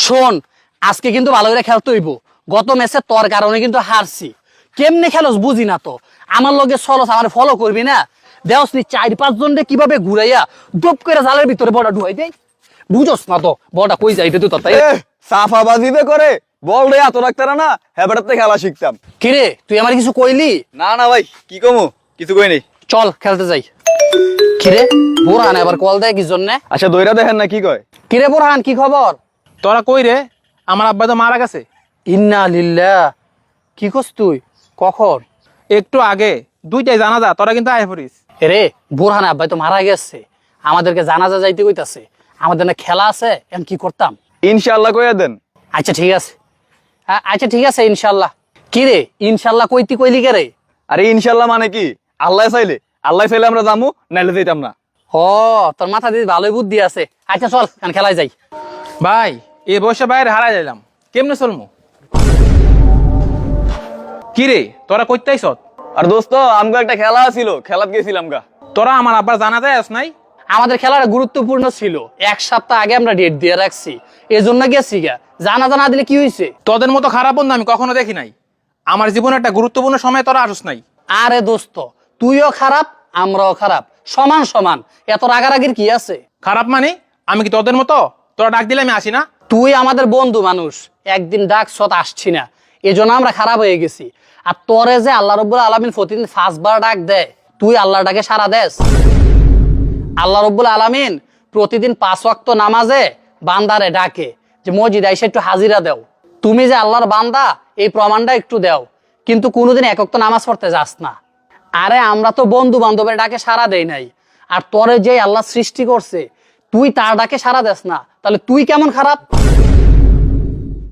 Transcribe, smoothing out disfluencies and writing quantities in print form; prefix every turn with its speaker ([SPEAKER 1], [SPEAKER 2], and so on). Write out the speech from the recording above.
[SPEAKER 1] শোন, আজকে কিন্তু ভালো করে খেলতে হইব। গত ম্যাচে তোর কারণে কিন্তু হারছি। কেমনে খেলোস বুঝি না তো। আমার লগে চলস, আমার ফলো করবি না। দেওস নি 4-5 জনকে কিভাবে ঘুরাইয়া দপ করে জালের ভিতরে বড়া ঢুকাই দেয়। বুঝোস না তো বড়টা কই যাইতে তুই তাই।
[SPEAKER 2] সাফাবাজিতে করে বল রে এত রাখতারা না, হেবাটাতে খেলা শিখতাম।
[SPEAKER 1] কিরে তুই আমার কিছু কইলি?
[SPEAKER 2] না না ভাই, কি কমু, কিছু কই নেই।
[SPEAKER 1] চল খেলতে যাই। কিরে বোরহান এবার কল দেয় কি জন্যে?
[SPEAKER 2] আচ্ছা দইরা দেখেন না কি কয়।
[SPEAKER 1] কিরে বোরহান কি খবর?
[SPEAKER 3] তোরা কই রে? আমার আব্বা তো মারা গেছে।
[SPEAKER 1] ইন্না লিল্লাহ। কি করছ তুই? কখন?
[SPEAKER 3] একটু আগে 2টায় জানাজা, তোরা কিন্তু আয় পড়িস।
[SPEAKER 1] রে বোরহান আব্বাই তো মারা গেছে, আমাদেরকে জানাজা যাইতে কইতাছে। আমাদের না খেলা আছে, এখন কি করতাম?
[SPEAKER 2] ইনশাআল্লাহ কইয়া দেন।
[SPEAKER 1] আচ্ছা ঠিক আছে, আচ্ছা ঠিক আছে ইনশাল্লাহ। কি রে ইনশাল্লাহ কইতি কইলি কে রে?
[SPEAKER 2] আরে ইনশাআল্লাহ মানে কি, আল্লাহ চাইলে আমরা যামু, নাইলে যাইতাম না।
[SPEAKER 1] ও তোর মাথা দিয়ে ভালোই বুদ্ধি আছে। আচ্ছা চল এখন খেলায় যাই।
[SPEAKER 3] ভাই এই বয়সে বাইরে হারাই যাইলাম, কেমনে চলমু? কি রে তোরা কইতে আইছত?
[SPEAKER 2] আর দোস্ত আমগো একটা খেলা ছিল, খেলাত গেছিলাম গা।
[SPEAKER 3] তোরা আমার আব্বার জানাজায় আস নাই?
[SPEAKER 1] আমাদের খেলাটা গুরুত্বপূর্ণ ছিল, 1 সপ্তাহ আগে আমরা ডেট দিয়ে রাখছি, এজন্য গেছি গা। জানাজা না দিলে কি হয়েছে?
[SPEAKER 3] তোদের মতো খারাপ বন্ধু আমি কখনো দেখি নাই। আমার জীবনে একটা গুরুত্বপূর্ণ সময় তোরা আসস নাই।
[SPEAKER 1] আরে দোস্ত তুইও খারাপ আমরাও খারাপ, সমান সমান, এত রাগারাগির কি আছে?
[SPEAKER 3] খারাপ মানে আমি কি তোদের মতো? তোরা ডাক দিলে আমি আসি না?
[SPEAKER 1] তুই আমাদের বন্ধু মানুষ, একদিন ডাক সত আসছি না, এজন্য আমরা খারাপ হয়ে গেছি। আর তোরে যে আল্লাহ রব্বুল আলামিন প্রতিদিন 5 বার ডাক দেয়, তুই আল্লাহর ডাকে সাড়া দেস? আল্লাহ রব্বুল আলামিন প্রতিদিন 5 ওয়াক্ত নামাজে বান্দারে ডাকে যে মসজিদে আইসা একটু হাজিরা দেও। তুমি যে আল্লাহর বান্দা এই প্রমাণটা একটু দেও, কিন্তু কোনোদিন 1 ওয়াক্ত নামাজ পড়তে যাস না। আরে আমরা তো বন্ধু বান্ধবের ডাকে সাড়া দেই নাই, আর তোরে যে আল্লাহ সৃষ্টি করছে তুই তার ডাকে সাড়া দেস না, তাহলে তুই কেমন খারাপ?